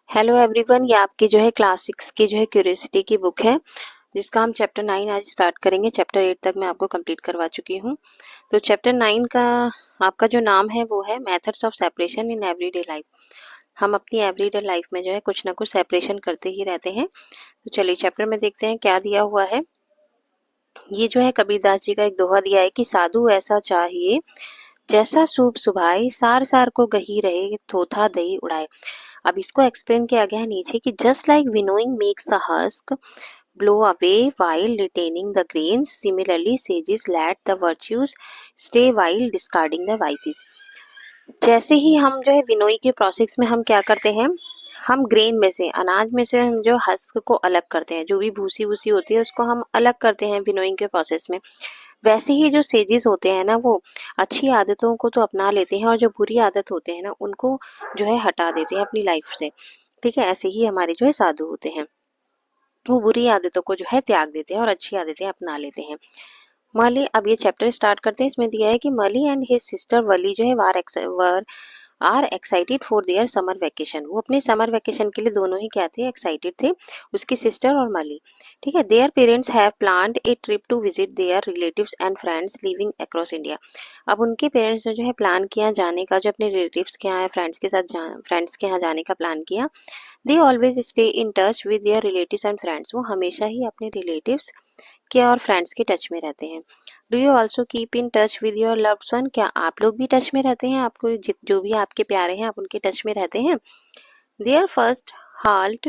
Hello everyone, ये आपकी जो है क्लास 6 की जो है क्यूरियोसिटी की बुक है, जिसका हम चैप्टर 9 आज स्टार्ट करेंगे। चैप्टर 8 तक मैं आपको कंप्लीट करवा चुकी हूँ। तो चैप्टर 9 का आपका जो नाम है वो है methods of separation in everyday life. हम अपनी एवरीडे लाइफ में जो है कुछ ना कुछ सेपरेशन करते ही रहते हैं। तो चलिए चैप्टर में देखते हैं क्या दिया हुआ है। ये जो है कबीरदास जी का एक दोहा दिया है कि साधु ऐसा चाहिए जैसा सूप सुभाए, सार सार को गही रहे, थोथा दही उड़ाए। अब इसको एक्सप्लेन किया गया है नीचे कि just like winnowing makes the husk blow away while retaining the grains, similarly sages let the virtues stay while discarding the vices। जैसे ही हम जो है विनोई के प्रोसेस में हम क्या करते हैं, हम ग्रेन में से, अनाज में से हम जो हस्क को अलग करते हैं, जो भी भूसी भूसी होती है उसको हम अलग करते हैं विनोइंग के प्रोसेस में। वैसे ही जो सेजेस होते हैं ना, वो अच्छी आदतों को तो अपना लेते हैं और जो बुरी आदत होते हैं ना उनको जो है हटा देते हैं अपनी लाइफ से। ठीक है, ऐसे ही हमारे जो है साधु होते हैं, वो बुरी आदतों को जो है त्याग देते हैं और अच्छी आदतें अपना लेते हैं। मली, अब ये चैप्टर स्टार्ट करते हैं। इसमें दिया है कि मली एंड हिज सिस्टर वली जो है were are excited for their summer vacation. वो अपने समर वैकेशन के लिए दोनों ही क्या थे, एक्साइटेड थे, उसकी सिस्टर और मली। ठीक है, their parents have planned a trip to visit their relatives and friends living across India. अब उनके पेरेंट्स ने जो है प्लान किया जाने का, जो अपने रिलेटिव्स के यहाँ फ्रेंड्स के यहाँ जाने का प्लान किया। They always stay in touch with their relatives and friends. वो हमेशा ही अपने रिलेटिव्स के और फ्रेंड्स के टच में रहते हैं। Do you also keep in touch with your loved one. क्या आप लोग भी टच में रहते हैं, आपको जो भी आपके प्यारे हैं आप उनके टच में रहते हैं। Their first halt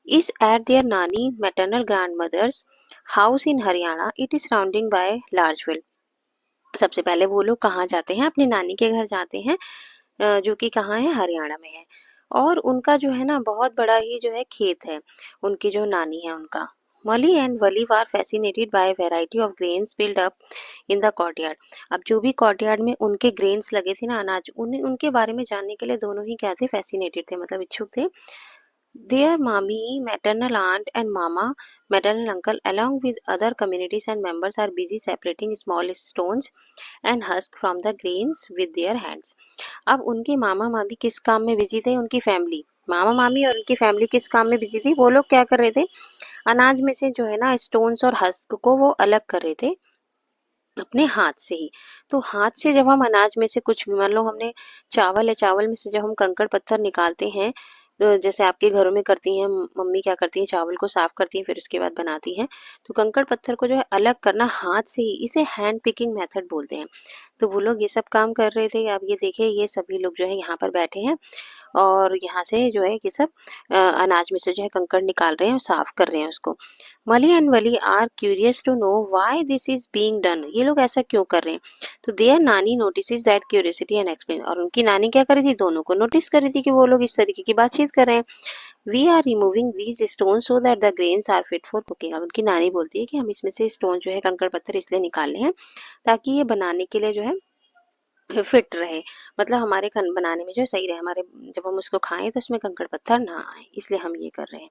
is at their nani maternal grandmother's house in Haryana. It is surrounding by large field. सबसे पहले वो लोग कहाँ जाते हैं, अपनी नानी के घर जाते हैं, जो कि कहाँ है, हरियाणा में है। और उनका जो है ना बहुत बड़ा ही जो है खेत है, उनकी जो नानी है उनका। Mali and Wali were fascinated by variety of grains build up in the courtyard. अब जो भी कॉर्टयार्ड में उनके ग्रेन्स लगे थे ना, अनाज, उनके बारे में जानने के लिए दोनों ही क्या थे, फैसिनेटेड थे, मतलब इच्छुक थे। Their mommy, maternal aunt and mama, maternal uncle, along with other communities and members are busy separating small stones and husk from the grains with their hands। अब उनके मामा मामी किस काम में बिजी थे, उनकी फैमिली, मामा मामी और उनकी फैमिली किस काम में बिजी थी, वो लोग क्या कर रहे थे, अनाज में से जो है ना स्टोन्स और हस्क को वो अलग कर रहे थे अपने हाथ से ही। तो हाथ से जब हम अनाज में से कुछ भी, मान लो हमने चावल है, चावल में से जब हम कंकड़ पत्थर निकालते हैं, तो जैसे आपके घरों में करती हैं मम्मी, क्या करती हैं, चावल को साफ करती हैं फिर उसके बाद बनाती हैं। तो कंकड़ पत्थर को जो है अलग करना हाथ से ही, इसे हैंड पिकिंग मेथड बोलते हैं। तो वो लोग ये सब काम कर रहे थे। अब ये देखिए, ये सभी लोग जो है यहाँ पर बैठे हैं और यहाँ से जो है ये सब अनाज में से जो है कंकड़ निकाल रहे हैं और साफ कर रहे हैं उसको। Malli and Valli are curious to know why this is being done. ये लोग ऐसा क्यों कर रहे हैं। तो देयर नानी notice that curiosity and explain. और उनकी नानी क्या कर रही थी, दोनों को नोटिस कर रही थी कि वो लोग इस तरीके की बातचीत कर रहे हैं। We are removing these stone so that the grains are fit for cooking. अब उनकी नानी बोलती है कि हम इसमें से स्टोन जो है, कंकड़ पत्थर इसलिए निकाल रहे हैं ताकि ये बनाने के लिए जो है फिट रहे, मतलब हमारे खान बनाने में जो सही रहे, हमारे जब हम उसको खाएं तो उसमें कंकड़ पत्थर ना आए, इसलिए हम ये कर रहे हैं।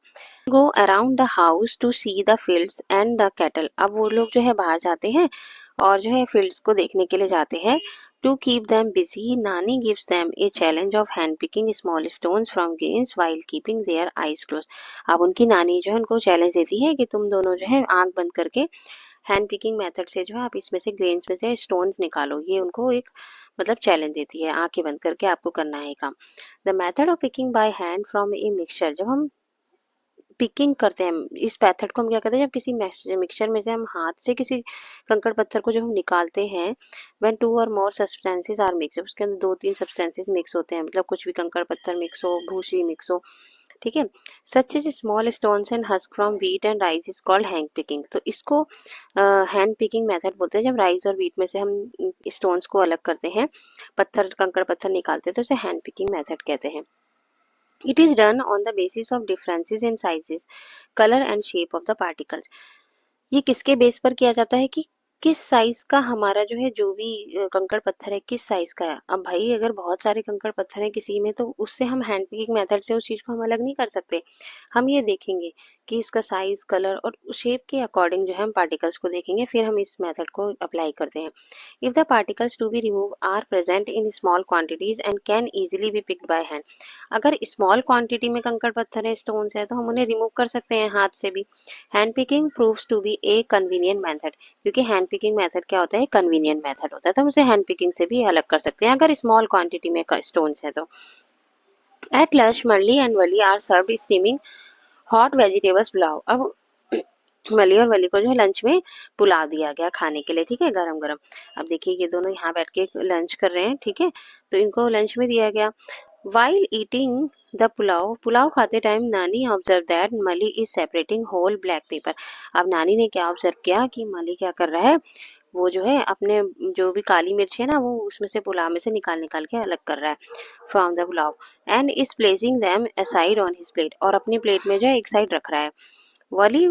Go around the house to see the fields and the cattle. अब वो लोग जो है बाहर जाते हैं और जो है फील्ड्स को देखने के लिए जाते हैं। टू कीप देम बिजी, नानी gives them a challenge of hand picking small stones from gains while keeping their eyes close. अब उनकी नानी जो है उनको चैलेंज देती है कि तुम दोनों जो है आंख बंद करके हैंड पिकिंग मेथड से जो है आप इसमें से ग्रेन्स में से स्टोन्स निकालो। ये उनको एक मतलब चैलेंज देती है, आंखें बंद करके आपको करना है काम। The method of picking by hand from a mixture. जब हम पिकिंग करते हैं, इस मेथड को हम क्या कहते हैं, जब किसी मिक्सचर में से हम हाथ से किसी कंकड़ पत्थर को जब हम निकालते हैं, व्हेन टू और मोर सब्सटेंसेस आर मिक्स, उसके अंदर 2-3 सब्सटेंसेस मिक्स होते हैं, मतलब कुछ भी कंकड़ पत्थर मिक्स हो, भूसी मिक्स हो। ठीक है, such is small stones and husk from wheat and rice is called hand picking. तो इसको हैंड पिकिंग मेथड बोलते हैं। जब राइस और व्हीट में से हम स्टोन्स को अलग करते हैं, पत्थर, कंकड़ पत्थर निकालते हैं, तो इसे हैंड पिकिंग मेथड कहते हैं। It is done on the basis of differences in sizes, color and shape of the particles। ये किसके बेस पर किया जाता है कि किस साइज का हमारा जो है जो भी कंकड़ पत्थर है किस साइज का है। अब भाई अगर बहुत सारे कंकड़ पत्थर है किसी में तो उससे हम हैंड पिकिंग मेथड से उस चीज को हम अलग नहीं कर सकते। हम ये देखेंगे कि इसका साइज, कलर और शेप के अकॉर्डिंग जो है हम पार्टिकल्स को देखेंगे, फिर हम इस मेथड को अप्लाई करते हैं। If the particles to be remove are present in small quantities and can easily be picked by hand. अगर स्मॉल क्वांटिटी में कंकड़ पत्थर है, स्टोन्स है, तो हम उन्हें रिमूव कर सकते हैं हाथ से भी। Hand picking proves to be a convenient method, क्योंकि हैंड पिकिंग मेथड क्या होता है, कन्वीनियंट मेथड होता है, तो हम उसे हैंड पिकिंग से भी अलग कर सकते हैं अगर स्मॉल क्वांटिटी में स्टोन्स है तो। At lunch Malli and Valli are served steaming hot vegetables pulao. अब मली और वली को जो है लंच में पुलाव दिया गया खाने के लिए, ठीक है, गरम गरम। अब देखिए ये दोनों यहाँ बैठ के लंच कर रहे हैं, ठीक है, तो इनको लंच में दिया गया। वाइल ईटिंग द पुलाव खाते time Nani observe that Malli is separating whole black pepper. अब नानी ने क्या ऑब्जर्व किया कि मली क्या कर रहा है, वो जो है अपने जो भी काली मिर्च है ना वो उसमें से पुलाव में से निकाल निकाल के अलग कर रहा है from the pulao, and is placing them aside on his plate, और अपनी प्लेट में जो है एक साइड रख रहा है। Wali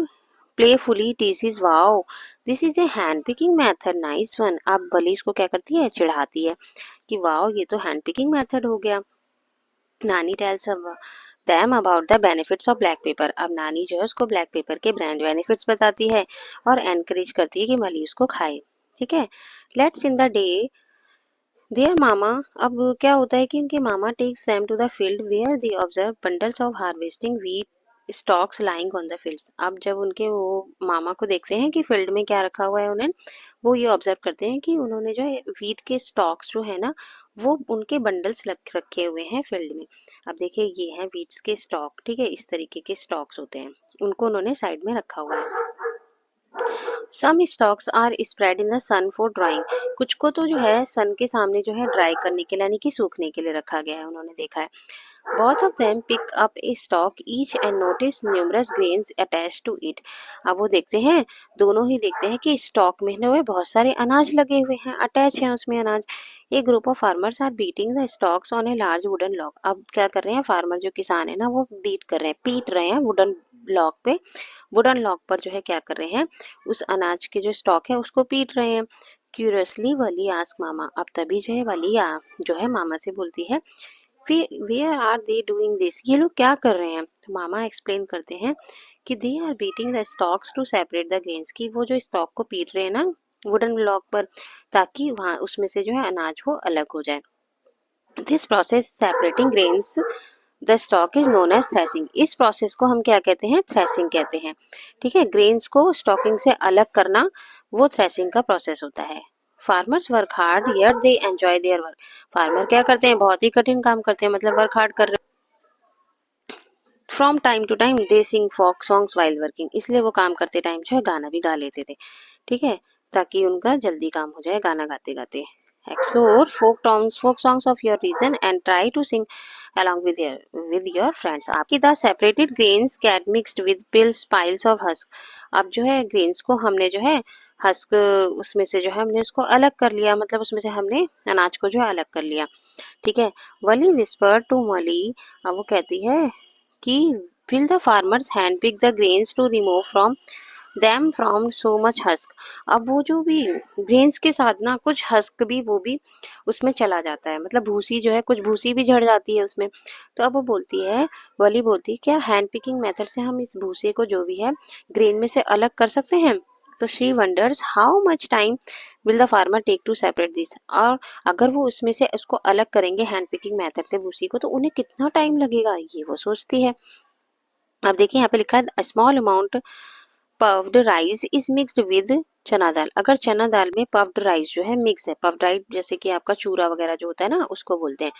playfully teases wow this is a hand picking method nice one. अब वली इसको क्या करती है, चिढ़ाती है कि वाओ ये तो हैंड पिकिंग मेथड हो गया। नानी tales them about the benefits of black paper। अब नानी जो है उसको ब्लैक पेपर के ब्रांड बेनिफिट्स बताती है और एनकरेज करती है कि मली उसको खाए, ठीक है। Let's in the day their mama. अब क्या होता है कि उनके मामा takes them to the field where they observe bundles of harvesting wheat stalks lying on the fields. अब जब उनके वो मामा को देखते हैं कि फील्ड में क्या रखा हुआ है उन्हें, वो ये ऑब्जर्व करते हैं कि उन्होंने जो है व्हीट के स्टॉक्स जो है ना वो उनके बंडल्स रखे हुए हैं फील्ड में। अब देखिए ये हैं व्हीट्स के स्टॉक, ठीक है, इस तरीके के स्टॉक्स होते हैं, उनको उन्होंने साइड में रखा हुआ है। Some stalks are spread in the sun for drying. कुछ को तो जो है सन के सामने जो है ड्राई करने के लिए यानी कि सूखने के लिए रखा गया है, उन्होंने देखा है। Both of them pick up a stalk each and notice numerous grains attached to it। अब वो देखते हैं, दोनों ही देखते हैं कि स्टॉक में ना बहुत सारे अनाज लगे हुए हैं, अटैच हैं उसमें अनाज। A group of farmers are beating the stalks on a large wooden log. अब क्या कर रहे हैं फार्मर जो किसान है ना वो बीट कर रहे हैं, पीट रहे हैं वुडन लॉग पे, वुडन लॉग पर जो है क्या कर रहे हैं, उस अनाज के जो स्टॉक है उसको पीट रहे हैं। क्यूरियसली वली आस्क मामा। अब तभी जो है वली जो है मामा से बोलती है where are they doing this, ये लोग क्या कर रहे हैं। तो मामा एक्सप्लेन करते हैं कि they are beating the stalks to separate the grains, की वो जो स्टॉक को पीट रहे हैं ना वुडन ब्लॉक पर ताकि वहां उसमें से जो है अनाज वो अलग हो जाए। This process separating grains the stalk is known as threshing. इस प्रोसेस को हम क्या कहते हैं, थ्रेसिंग कहते हैं, ठीक है। ग्रेन्स को स्टॉकिंग से अलग करना वो थ्रेसिंग का प्रोसेस होता है। Farmers work hard yet they enjoy their work. Farmer क्या करते हैं, बहुत ही कठिन काम करते हैं, मतलब वर्क हार्ड कर रहे हैं। From time to time they sing folk songs while working, इसलिए वो काम करते टाइम जो है गाना भी गा लेते थे, ठीक है, ताकि उनका जल्दी काम हो जाए गाना गाते गाते। Explore folk songs of your region and try to sing along with your friends। आपकी the separated grains get mixed with piles of husk। अब जो है ग्रेन्स को हमने जो है हस्क उसमें से जो है हमने उसको अलग कर लिया, मतलब उसमें से हमने अनाज को जो है अलग कर लिया, ठीक है। वली विस्पर टू मली। अब वो कहती है कि will the farmers hand pick the grains to remove from them from so much husk। अब वो जो भी ग्रेन्स के साथ ना कुछ हस्क भी वो भी उसमें चला जाता है, मतलब भूसी जो है कुछ भूसी भी झड़ जाती है उसमें। तो अब वो बोलती है, वली बोलती है क्या हैंड पिकिंग मेथड से हम इस भूसे को जो भी है ग्रेन में से अलग कर सकते हैं। तो she wonders how much time will the farmer take to separate this. और अगर वो उसमें से उसको अलग करेंगे हैंड पिकिंग मेथड से भूसी को तो उन्हें कितना टाइम लगेगा, ये वो सोचती है। अब देखिए यहाँ पे लिखा है small amount puffed rice is mixed with चना दाल। अगर चना दाल में पफ्ड राइस जो है मिक्स है, पफ्ड राइस जैसे कि आपका चूरा वगैरह जो होता है ना उसको बोलते हैं,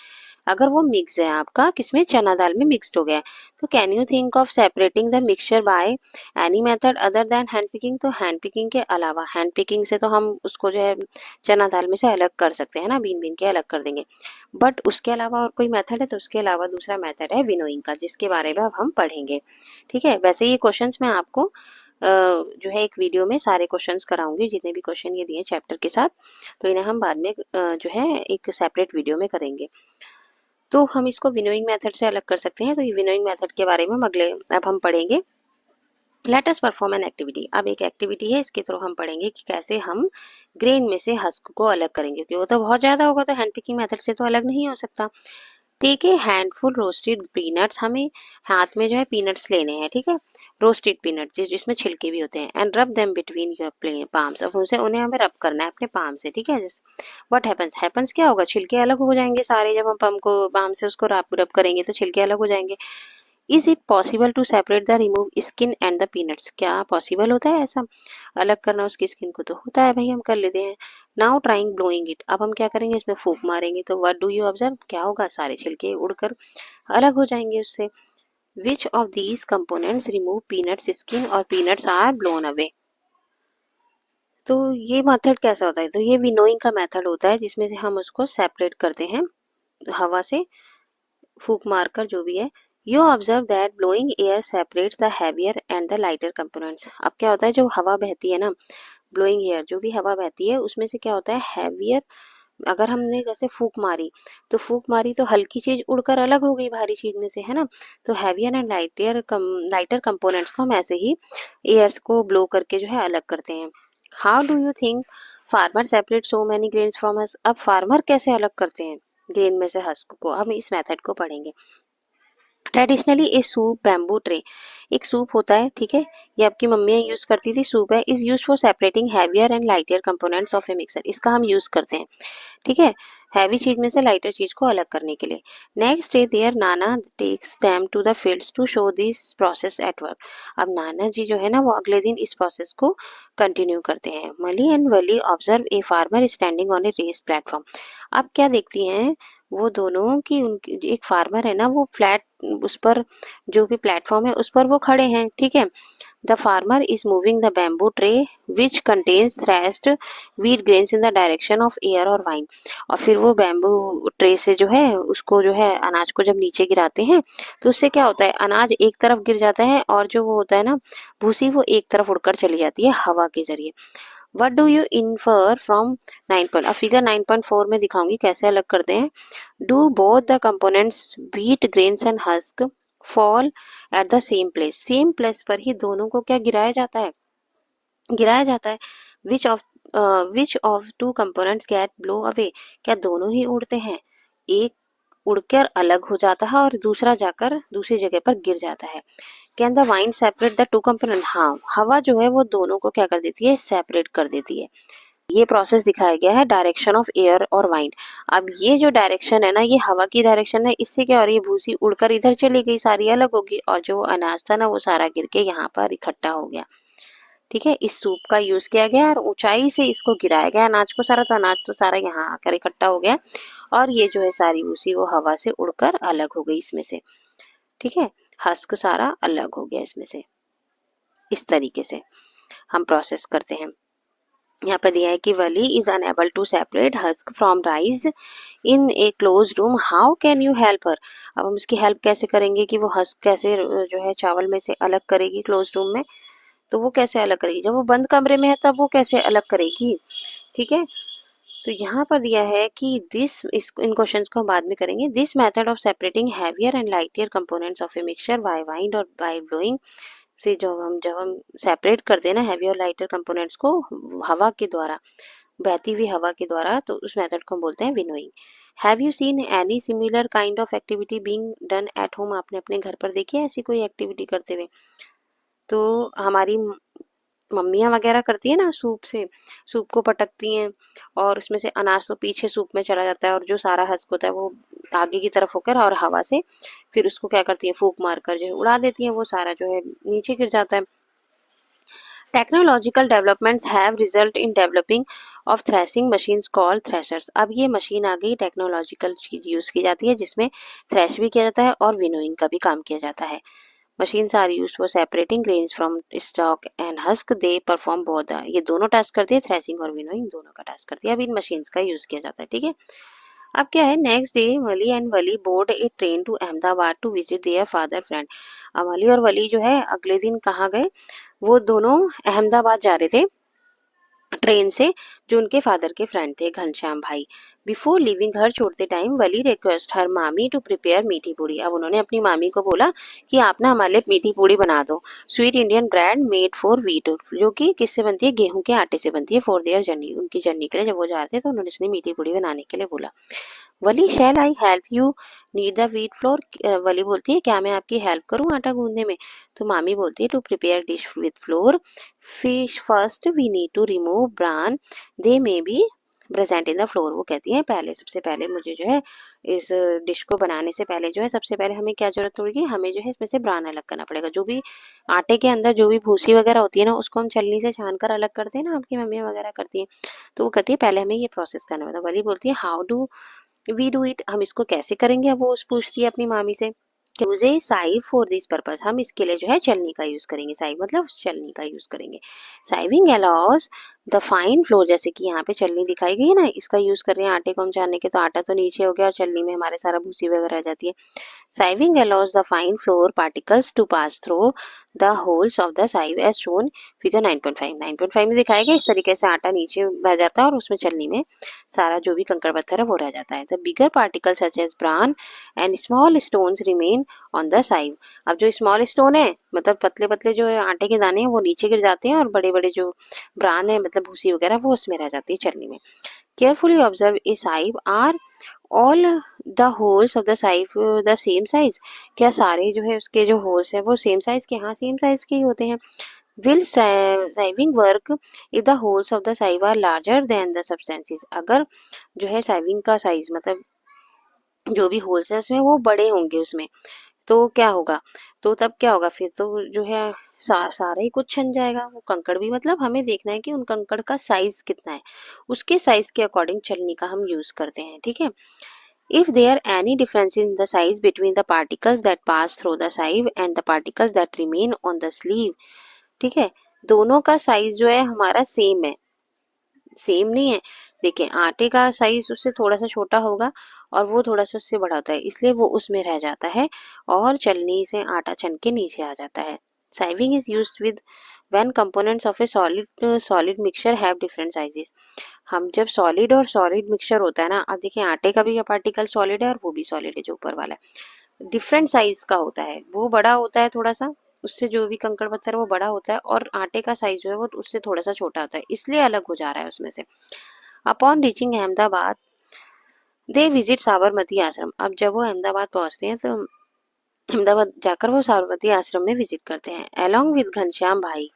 अगर वो मिक्स है आपका किसमें, चना दाल में मिक्स्ड हो गया है, तो can you think of separating the mixture by any method other than hand picking. तो हैंड पिकिंग के अलावा, हैंड पिकिंग से तो हम उसको जो है चना दाल में से अलग कर सकते हैं ना, बीन बीन के अलग कर देंगे, बट उसके अलावा और कोई मेथड है, तो उसके अलावा दूसरा मेथड है विनोइंग का, जिसके बारे में अब हम पढ़ेंगे, ठीक है। वैसे ये क्वेश्चंस मैं आपको जो है एक वीडियो में सारे क्वेश्चंस कराऊंगी, जितने भी क्वेश्चन ये दिए चैप्टर के साथ, तो इन्हें हम बाद में जो है एक सेपरेट वीडियो में करेंगे। तो हम इसको विनोइंग मेथड से अलग कर सकते हैं, तो ये विनोइंग मेथड के बारे में अब हम पढ़ेंगे। Let us perform an activity. अब एक एक्टिविटी है, इसके थ्रू हम पढ़ेंगे कि कैसे हम ग्रेन में से हस्क को अलग करेंगे, क्योंकि वो तो बहुत ज्यादा होगा तो हैंड पिकिंग मेथड से तो अलग नहीं हो सकता। ठीक है, हैंडफुल रोस्टेड पीनट्स, हमें हाथ में जो है पीनट्स लेने हैं, ठीक है, रोस्टेड पीनट्स जिसमें छिलके भी होते हैं, एंड रब देम बिटवीन योर पाम्स। अब उनसे उन्हें हमें रब करना है अपने पाम से, ठीक है। व्हाट हैपन्स क्या होगा, छिलके अलग हो जाएंगे सारे, जब हम पाम से उसको रब करेंगे तो छिलके अलग हो जाएंगे। Is it possible to separate the remove skin and the peanuts, क्या पॉसिबल होता है ऐसा अलग करना उसकी स्किन को? तो होता है भाई, हम कर लेते हैं। नाउ ट्राइंग ब्लोइंग इट, अब हम क्या करेंगे, इसमें फूंक मारेंगे तो व्हाट डू यू ऑब्जर्व, क्या होगा, सारे छिलके उड़कर अलग हो जाएंगे उससे। Which of these components remove peanuts skin और पीनट्स आर ब्लोन अवे। तो ये मेथड कैसा होता है, तो ये विनोइंग का मेथड होता है, जिसमें से हम उसको सेपरेट करते हैं हवा से फूक मारकर, जो भी है। You observe that blowing air separates the heavier and the lighter components. अब क्या होता है, जो हवा बहती है ना, ब्लोइंग एयर, जो भी हवा बहती है उसमें से क्या होता है, हैवियर, अगर हमने जैसे फूक मारी तो हल्की चीज उड़कर अलग हो गई भारी चीज में से, है ना। तो हैवियर एंड लाइटर कंपोनेंट्स को हम ऐसे ही एयर्स को ब्लो करके जो है अलग करते हैं। How do you think farmer separate so many grains from husk. अब फार्मर कैसे अलग करते हैं ग्रेन में से हस्क को, हम इस मेथड को पढ़ेंगे। ट्रेडिशनली ए सूप बैम्बू ट्रे, एक सूप होता है, ठीक है, ये आपकी मम्मियाँ यूज करती थी। सूप है, is use for separating heavier and lighter components of A mixer, इसका हम यूज करते हैं, ठीक है, हैवी चीज में से लाइटर चीज को अलग करने के लिए। Next day their Nana takes them to the fields to show this process at work. अब नाना जी जो है ना, वो अगले दिन इस प्रोसेस को कंटिन्यू करते हैं। मली and Wali observe a farmer standing on A raised platform. अब क्या देखती हैं वो दोनों कि उनकी एक फार्मर है ना, वो फ्लैट उस पर जो भी प्लेटफॉर्म है उस पर वो खड़े हैं, ठीक है। The farmer is moving the bamboo tray which contains threshed wheat grains in the direction of air और वाइन। और फिर वो बैम्बू ट्रे से जो है उसको जो है अनाज को जब नीचे गिराते हैं तो उससे क्या होता है, अनाज एक तरफ गिर जाता है और जो वो होता है ना भूसी, वो एक तरफ उड़कर चली जाती है हवा के जरिए। What do you infer from 9 point, अब फिगर 9.4 में दिखाऊंगी कैसे अलग करते हैं। Do both the components wheat grains and husk fall at the same place पर ही दोनों को क्या गिराया जाता है। Which of two components get blow away, क्या दोनों ही उड़ते हैं, एक उड़कर अलग हो जाता है और दूसरा जाकर दूसरी जगह पर गिर जाता है। Can the wine separate the two component, हाँ, हवा जो है वो दोनों को क्या कर देती है, सेपरेट कर देती है। ये प्रोसेस दिखाया गया है डायरेक्शन ऑफ एयर और वाइन। अब ये जो डायरेक्शन है ना, ये हवा की डायरेक्शन है, इससे क्या हो रही है, भूसी उड़कर इधर चली गई, सारी अलग होगी, और जो अनाज था ना वो सारा गिर के यहाँ पर इकट्ठा हो गया, ठीक है। इस सूप का यूज किया गया और ऊंचाई से इसको गिराया गया अनाज को सारा, तो अनाज तो सारा यहाँ आकर इकट्ठा हो गया, और ये जो है सारी भूसी वो हवा से उड़कर अलग हो गई इसमें से, ठीक है, हस्क सारा अलग हो गया इसमें से। इस तरीके से हम प्रोसेस करते हैं। यहाँ पर दिया है कि Wali is unable to separate husk from rice in a close room, how can you help her. अब हम उसकी हेल्प कैसे करेंगे कि वो हस्क कैसे जो है चावल में से अलग करेगी क्लोज रूम में, तो वो कैसे अलग करेगी, जब वो बंद कमरे में है तब वो कैसे अलग करेगी, ठीक है। तो यहाँ पर दिया है कि इन क्वेश्चंस को हम बाद में करेंगे। This method of separating heavier and lighter components of a mixture by wind और बाय ब्लोइंग से जब हम सेपरेट करते हैं ना हैवी और लाइटर कंपोनेंट्स को हवा के द्वारा, बहती हुई हवा के द्वारा, तो उस मेथड को हम बोलते हैं winnowing. Have you seen any similar kind of activity being done at home, आपने अपने घर पर देखी है ऐसी कोई एक्टिविटी करते हुए? तो हमारी मम्मियाँ वगैरह करती है ना, सूप को पटकती हैं और उसमें से अनाज तो पीछे सूप में चला जाता है और जो सारा हस्क होता है वो आगे की तरफ होकर और हवा से फिर उसको क्या करती है, फूंक मारकर जो है उड़ा देती हैं, वो सारा जो है नीचे गिर जाता है। Technological developments have result in developing of threshing machines called threshers. अब ये मशीन आ गई, टेक्नोलॉजिकल चीज यूज की जाती है जिसमें थ्रेश भी किया जाता है और विनोइंग का भी काम किया जाता है। Machines are used for separating grains from stalk and husk, they perform both, ये दोनों टास्क करती है, थ्रेसिंग और विनोइंग दोनों का टास्क करती है। अब इन मशीन्स का यूज किया जाता है, ठीक है। अब क्या है, next day Malli and Valli board a train to Ahmedabad to visit their father friend. Malli और वली जो है अगले दिन कहाँ गए, वो दोनों अहमदाबाद जा रहे थे ट्रेन से, जो उनके फादर के फ्रेंड थे घनश्याम भाई। बिफोर लिविंग घर छोड़ते टाइम वली रिक्वेस्ट हर मामी टू प्रिपेयर मीठी पूड़ी। अब उन्होंने अपनी मामी को बोला कि आप ना हमारे लिए मीठी पूड़ी बना दो। Sweet Indian bread made for wheat, जो कि किससे बनती है, गेहूं के आटे से बनती है। फॉर देयर जर्नी, उनकी जर्नी के लिए जब वो जा रहे थे तो उन्होंने उसने मीठी पूड़ी बनाने के लिए बोला। Wali shall I help you need the wheat flour. Wali बोलती है क्या मैं आपकी हेल्प करूं आटा गूंदने में। तो मामी बोलती है to prepare dish with flour fish first we need to remove bran they may be present in the flour. वो कहती है पहले, सबसे पहले मुझे जो है इस डिश को बनाने से पहले जो है सबसे पहले हमें क्या जरूरत पड़ेगी, हमें जो है इसमें से ब्रान अलग करना पड़ेगा। जो भी आटे के अंदर जो भी भूसी वगैरह होती है ना, उसको हम छलनी से छान कर अलग करते हैं ना, आपकी मम्मी वगैरह करती है। तो वो कहती है पहले हमें ये प्रोसेस करना पड़ता है। वली बोलती है how do we do it, हम इसको कैसे करेंगे। अब वो पूछती है अपनी मामी से। Use a sieve for this purpose, हम इसके लिए जो है चलनी का यूज करेंगे। साइव मतलब चलनी का यूज करेंगे। साइविंग अलाउज द फाइन फ्लोर, जैसे कि यहाँ पे चलनी दिखाई गई है ना, इसका यूज कर रहे हैं आटे को हम छानने के। तो आटा तो नीचे हो गया और चलनी में हमारे सारा भूसी वगैरह रह जाती है। Sieving allows the fine flour particles to pass through the holes of the sieve as shown figure 9.5। 9.5 में दिखाया गया इस तरीके से आटा नीचे रह जाता है और उसमें चलनी में सारा जो भी कंकड़ पत्थर है वो रह जाता है। The bigger particle such as bran and small stones remain on the sieve. अब जो स्मॉल स्टोन है मतलब पतले पतले जो आटे के दाने हैं वो नीचे गिर जाते हैं, और बड़े बड़े जो ब्रान है मतलब भूसी वगैरह वो उसमें रह जाती है चलनी में। Carefully observe a sieve are all the holes of the sieve the same size, क्या सारे जो है उसके जो होल्स है वो सेम साइज के, हाँ सेम साइज के ही होते हैं। Will sieving work if the holes of the sieve are larger than the substances, अगर जो है साइविंग का साइज मतलब जो भी होल्स है उसमें वो बड़े होंगे उसमें, तो क्या होगा, तो तब क्या होगा फिर तो जो है सारा ही कुछ छन जाएगा। वो कंकड़ भी मतलब हमें देखना है कि उन कंकड़ का साइज कितना है, उसके साइज के अकॉर्डिंग चलनी का हम यूज करते हैं। ठीक है। If there any difference in the size between the particles that pass through the sieve and the particles that remain on the sleeve, ठीक है, दोनों का साइज जो है हमारा सेम है, सेम नहीं है। देखिए आटे का साइज उससे थोड़ा सा छोटा होगा और वो थोड़ा सा उससे बड़ा होता है, इसलिए वो उसमें रह जाता है और चलनी से आटा छन के नीचे आ जाता है। Sieving is used with when components of a solid mixture have different sizes. हम जब सॉलिड और सॉलिड मिक्सचर होता है ना, अब देखिए आटे का भी पार्टिकल सॉलिड है और वो भी सॉलिड है जो ऊपर वाला है, डिफरेंट साइज का होता है। वो बड़ा होता है थोड़ा सा, उससे जो भी कंकड़ पत्थर है वो बड़ा होता है, और आटे का साइज जो है वो उससे थोड़ा सा छोटा होता है, इसलिए अलग हो जा रहा है उसमें से। Upon reaching Ahmedabad they visit Sabarmati आश्रम, अब जब वो अहमदाबाद पहुंचते हैं तो अहमदाबाद जाकर वो साबरमती आश्रम में विजिट करते हैं। अलोंग विद घनश्याम भाई,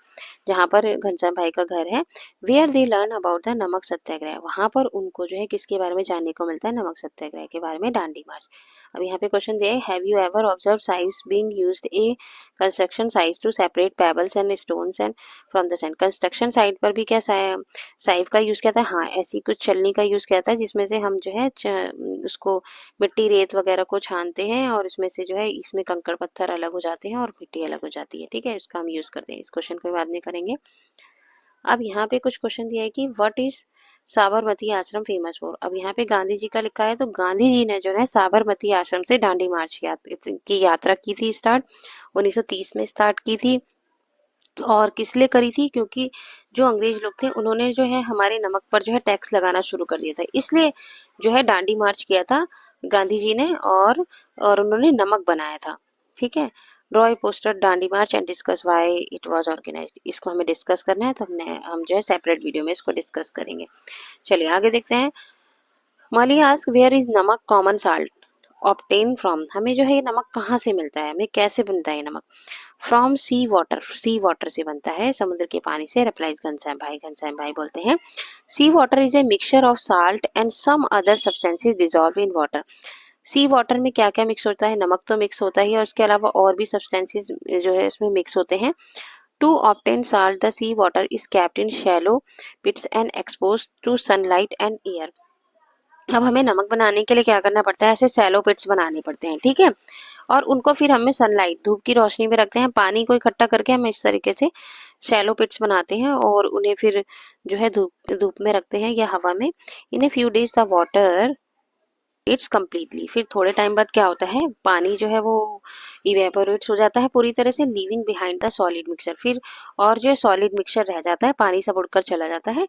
जहाँ पर घनश्याम भाई का घर है। Where they learn about the Namak Satyagraha, वहां पर उनको जो है किसके बारे में जानने को मिलता है, नमक सत्याग्रह के बारे में, दांडी मार्च। अब यहाँ पे क्वेश्चन दिया है, have you ever observe sieves being used a construction size to separate pebbles and stones and from the sand. Construction site पर भी क्या साइव का यूज किया था, हाँ ऐसी कुछ चलनी का यूज किया था जिसमें से हम जो है उसको मिट्टी रेत वगैरह को छानते हैं और इसमें से जो है इसमें कंकड़ पत्थर अलग हो जाते हैं और मिट्टी अलग हो जाती है। ठीक है, इसका हम यूज करते हैं। इस क्वेश्चन को बाद में करेंगे। अब यहाँ पे कुछ क्वेश्चन दिया है कि व्हाट इज साबरमती आश्रम फेमस फॉर। अब यहाँ पे गांधी जी का लिखा है, तो गांधी जी ने जो है साबरमती आश्रम से दांडी मार्च की यात्रा की थी स्टार्ट, 1930 में स्टार्ट की थी। और किस लिए करी थी, क्योंकि जो अंग्रेज लोग थे उन्होंने जो है हमारे नमक पर जो है टैक्स लगाना शुरू कर दिया था, इसलिए जो है दांडी मार्च किया था गांधी जी ने, और उन्होंने नमक बनाया था। ठीक है। Draw a poster Dandi march and discuss why it was organised, इसको हमें डिस्कस करना है, तो हम जो है सेपरेट वीडियो में इसको डिस्कस करेंगे। चलिए आगे देखते हैं। मली आस्क वेयर इज नमक कॉमन साल्ट ऑब्टेन फ्रॉम, हमें जो है ये नमक कहाँ से मिलता है, हमें कैसे बनता है नमक। From sea water, sea water से बनता है, समुद्र के पानी से, रिप्लाइज घनश्याम भाई। घनश्याम भाई बोलते हैं sea water is a mixture of salt and some other substances dissolve in water. Sea water में क्या क्या मिक्स होता है, नमक तो मिक्स होता ही है और उसके अलावा और भी सब्सटेंसेस जो है इसमें मिक्स होते हैं। To obtain salt the sea water is kept in shallow pits and expose to sunlight and air. अब हमें नमक बनाने के लिए क्या करना पड़ता है, ऐसे सैलो पिट्स बनाने पड़ते हैं। ठीक है, और उनको फिर हमें सनलाइट धूप की रोशनी में रखते हैं, पानी को इकट्ठा करके हम इस तरीके से शैलो पिट्स बनाते हैं और उन्हें फिर जो है धूप धूप में रखते हैं या हवा में। In a few days the water its completely, फिर थोड़े टाइम बाद क्या होता है, पानी जो है वो इवेपोरेट्स हो जाता है पूरी तरह से, leaving behind the solid mixture, फिर और जो है सॉलिड मिक्सचर रह जाता है, पानी सब उड़कर चला जाता है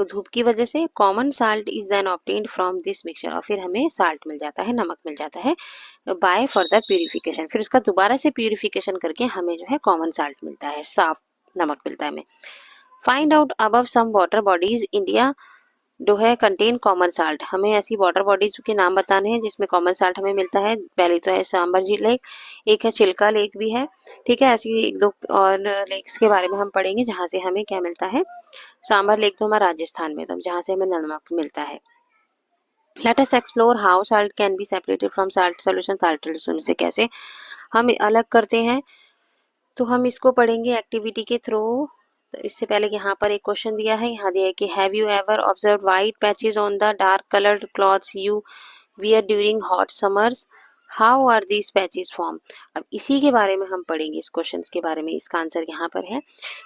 धूप की वजह से। Common salt is then obtained from this mixture, और फिर हमें साल्ट मिल जाता है, नमक मिल जाता है बाय फर्दर प्यूरिफिकेशन। फिर उसका दोबारा से प्यूरिफिकेशन करके हमें जो है कॉमन साल्ट मिलता है, साफ नमक मिलता है हमें। Find out above some water bodies India जो है कंटेन कॉमन साल्ट। हमें ऐसी वाटर बॉडीज के नाम बताने हैं जिसमें कॉमन साल्ट हमें मिलता है। पहले तो है सांबर जी लेक, एक है चिल्का लेक भी है, ठीक है। ऐसी एक दो और लेक्स के बारे में हम पढ़ेंगे जहाँ से हमें क्या मिलता है। सांबर लेक तो हमारा राजस्थान में, तो जहाँ से हमें नमक मिलता है। Let us explore how salt can be separated from salt solution. Salt solution से कैसे हम अलग करते हैं, तो हम इसको पढ़ेंगे एक्टिविटी के थ्रू। तो इससे पहले यहाँ पर एक क्वेश्चन दिया है, यहाँ दिया है कि have you ever observe white patches on the dark coloured clothes you wear during hot summers, how are these patches form. अब इसी के बारे में हम पढ़ेंगे, इस क्वेश्चन के बारे में। इसका आंसर यहाँ पर है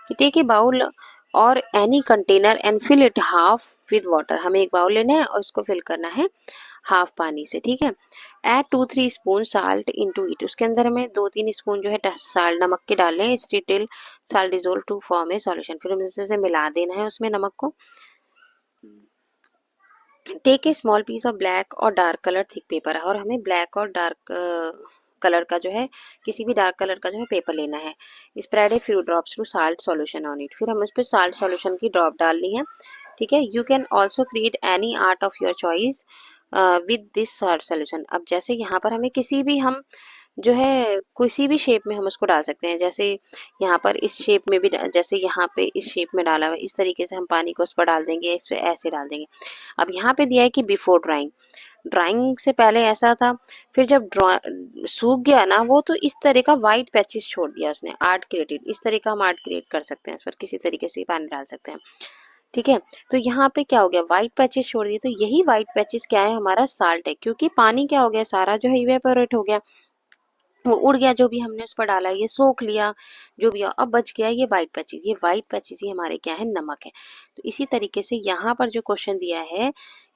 कि टेक ए बाउल और any container and fill it half with water. हमें एक बाउल लेना है और उसको फिल करना है हाफ पानी से, ठीक है। Add 2-3 spoon salt into it, उसके अंदर हमें 2-3 स्पून जो है साल्ट नमक के डालने हैं। Still salt dissolve to form a solution, फिर हमें से मिला देना है उसमें नमक को। Take a small piece of black और डार्क कलर थिक पेपर, और हमें ब्लैक और डार्क कलर का जो है, किसी भी डार्क कलर का जो है पेपर लेना है। Spread a few drops to salt solution on it, फिर हमें उस पर साल्ट सॉल्यूशन की ड्रॉप डालनी है, ठीक है। You can also create any art of your choice with this salt solution. अब जैसे यहाँ पर हमें किसी भी हम जो है किसी भी शेप में हम उसको डाल सकते हैं। जैसे यहाँ पर इस शेप में भी, जैसे यहाँ पे इस शेप में डाला हुआ है, इस तरीके से हम पानी को उस पर डाल देंगे, इस पे ऐसे डाल देंगे। अब यहाँ पे दिया है कि बिफोर ड्राइंग, ड्राइंग से पहले ऐसा था, फिर जब सूख गया ना वो, तो इस तरह का वाइट पैचेस छोड़ दिया उसने, आर्ट क्रिएटेड। इस तरह का हम आर्ट क्रिएट कर सकते हैं, इस पर किसी तरीके से पानी डाल सकते हैं, ठीक है। तो यहाँ पे क्या हो गया, व्हाइट पैचेस छोड़ दिए, तो यही व्हाइट पैचेस क्या है, हमारा साल्ट है। क्योंकि पानी क्या हो गया, सारा जो है इवेपोरेट हो गया, वो उड़ गया, जो भी हमने उस पर डाला ये सोख लिया, जो भी अब बच गया ये व्हाइट पैचेस। ये व्हाइट पैचेस ही हमारे क्या है, नमक है। तो इसी तरीके से यहाँ पर जो क्वेश्चन दिया है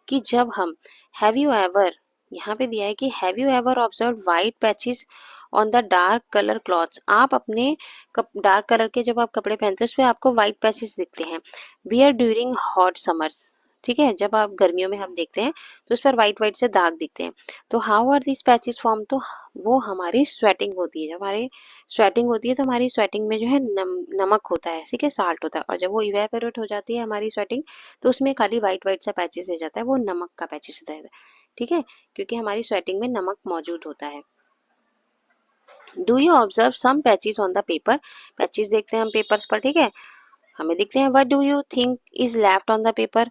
कि जब हम हैव यू एवर, यहाँ पे दिया है कि have you ever observe white patches on the dark colour clothes. आप अपने डार्क कलर के जब आप कपड़े पहनते हैं उस पर आपको व्हाइट पैचेस दिखते हैं। वियर ड्यूरिंग हॉट समर्स, ठीक है, जब आप गर्मियों में हम देखते हैं तो उस पर व्हाइट व्हाइट से दाग दिखते हैं। तो how are this patches form, तो वो हमारी स्वेटिंग होती है। जब हमारी स्वेटिंग होती है तो हमारी स्वेटिंग में जो है नमक होता है, ठीक है, साल्ट होता है। और जब वो इवेपोरेट हो जाती है हमारी स्वेटिंग, तो उसमें खाली व्हाइट व्हाइट सा पैचेस रह जाता है, वो नमक का पैचेस होता है, ठीक है, क्योंकि हमारी स्वेटिंग में नमक मौजूद होता है। Do you observe some patches on the paper, patches देखते हैं हम पेपर्स पर, ठीक है, हमें दिखते हैं। What do you think is left on the paper,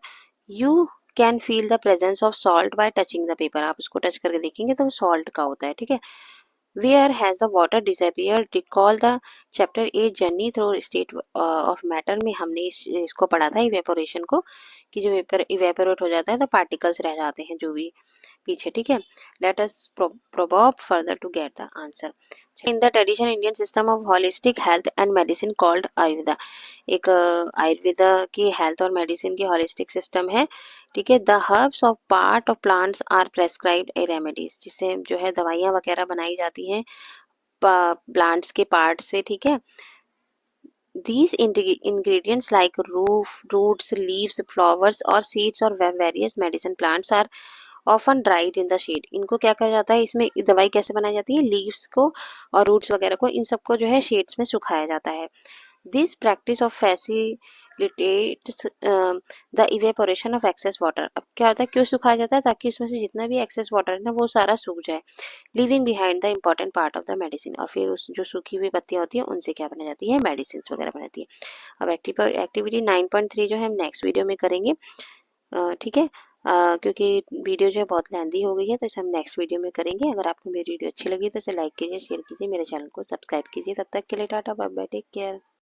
you can feel the presence of salt bye touching the paper. आप उसको टच करके देखेंगे तो वो सॉल्ट का होता है, ठीक है। Where has the water disappear, recall the chapter a journey through state of matter में हमने इसको पढ़ा था इवेपोरेशन को, कि जब इवेपोरेट हो जाता है तो पार्टिकल्स रह जाते हैं जो भी पीछे, ठीक है। Let us probe further to get the answer. In the tradition Indian system of holistic health and medicine called Ayurveda, एक आयुर्वेदा की हेल्थ और मेडिसिन की होलिस्टिक सिस्टम है, ठीक है। The herbs of part of plants are prescribed a remedies, जिससे जो है दवाइयाँ वगैरह बनाई जाती हैं प्लांट्स के पार्ट से, ठीक है। These ingredients like roots, leaves, flowers or seeds or various medicine plants are often dried in the shade। इनको क्या कहा जाता है, इसमें दवाई कैसे बनाई जाती है, लीव्स को और रूट्स वगैरह को, इन सबको जो है शेड्स में सुखाया जाता है। This practice of facilitates the evaporation of excess water. अब क्या होता है, क्यों सुखाया जाता है, ताकि उसमें से जितना भी एक्सेस वाटर है ना वो सारा सूख जाए, living behind the important part of the medicine. और फिर उस जो सूखी हुई पत्तियां होती है उनसे क्या बना जाती है, मेडिसिन वगैरह बनाती है। अब एक्टिविटी 9.3 जो है हम नेक्स्ट वीडियो में करेंगे, ठीक है। क्योंकि वीडियो जो है बहुत लेंदी हो गई है, तो इसे हम नेक्स्ट वीडियो में करेंगे। अगर आपको मेरी वीडियो अच्छी लगी तो इसे लाइक कीजिए, शेयर कीजिए, मेरे चैनल को सब्सक्राइब कीजिए। तब तक के लिए tata bye bye, take care.